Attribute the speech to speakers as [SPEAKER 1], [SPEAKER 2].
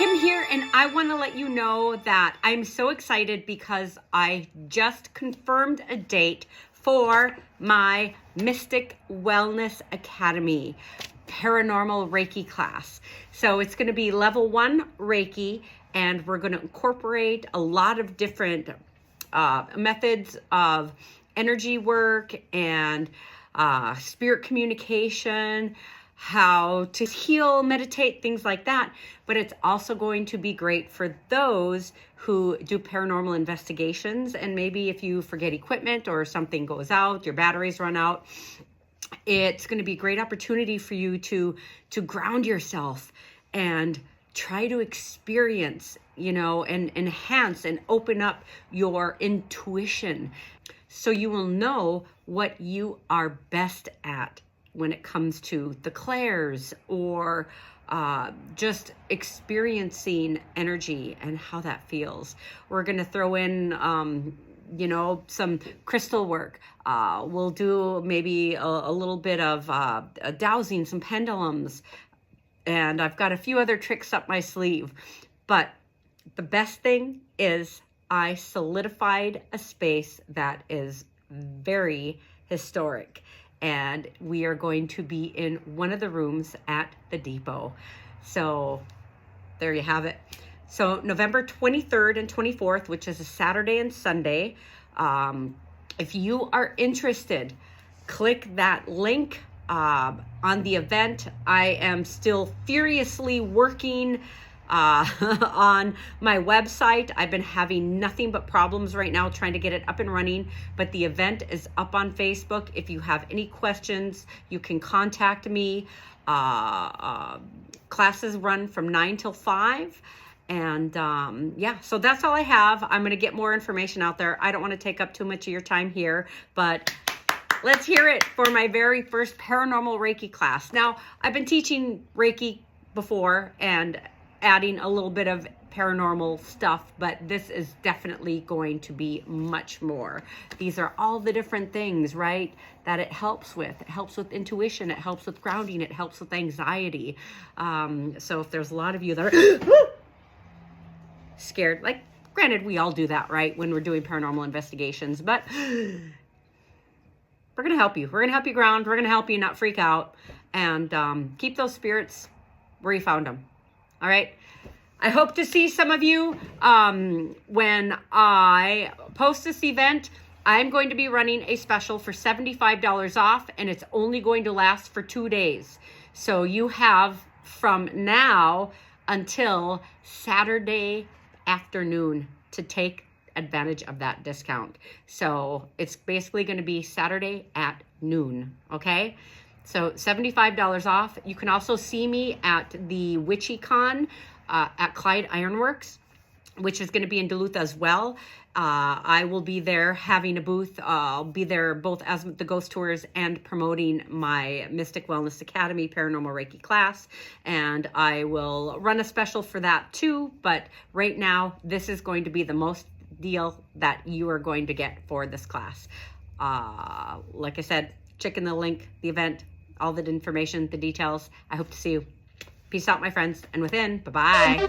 [SPEAKER 1] Kim here, and I want to let you know that I'm so excited because I just confirmed a date for my Mystic Wellness Academy Paranormal Reiki class. So it's going to be level 1 Reiki, and we're going to incorporate a lot of different methods of energy work and spirit communication, how to heal, meditate, things like that. But it's also going to be great for those who do paranormal investigations. And maybe if you forget equipment or something goes out, your batteries run out, it's going to be a great opportunity for you to ground yourself and try to experience, and enhance and open up your intuition, so you will know what you are best at when it comes to the clairs or just experiencing energy and how that feels. We're going to throw in, some crystal work. We'll do maybe a little bit of dowsing, some pendulums, and I've got a few other tricks up my sleeve. But the best thing is I solidified a space that is very historic, and we are going to be in one of the rooms at the depot. So there you have it. So November 23rd and 24th, which is a Saturday and Sunday. If you are interested, click that link on the event. I am still furiously working on my website. I've been having nothing but problems right now trying to get it up and running, but the event is up on Facebook. If you have any questions, you can contact me. Classes run from 9 till 5. And so that's all I have. I'm going to get more information out there. I don't want to take up too much of your time here, but let's hear it for my very first paranormal Reiki class. Now, I've been teaching Reiki before and adding a little bit of paranormal stuff, but this is definitely going to be much more. These are all the different things, right, that it helps with. It helps with intuition. It helps with grounding. It helps with anxiety. So if there's a lot of you that are scared, like, granted, we all do that, right, when we're doing paranormal investigations, but we're going to help you. We're going to help you ground. We're going to help you not freak out, and keep those spirits where you found them. All right. I hope to see some of you when I post this event. I'm going to be running a special for $75 off, and it's only going to last for 2 days. So you have from now until Saturday afternoon to take advantage of that discount. So it's basically going to be Saturday at noon. Okay. So $75 off. You can also see me at the WitchyCon at Clyde Ironworks, which is going to be in Duluth as well. I will be there having a booth. I'll be there both as the ghost tours and promoting my Mystic Wellness Academy Paranormal Reiki class. And I will run a special for that too. But right now, this is going to be the most deal that you are going to get for this class. Like I said, check in the link, the event, all the information, the details. I hope to see you. Peace out, my friends, and within. Bye-bye.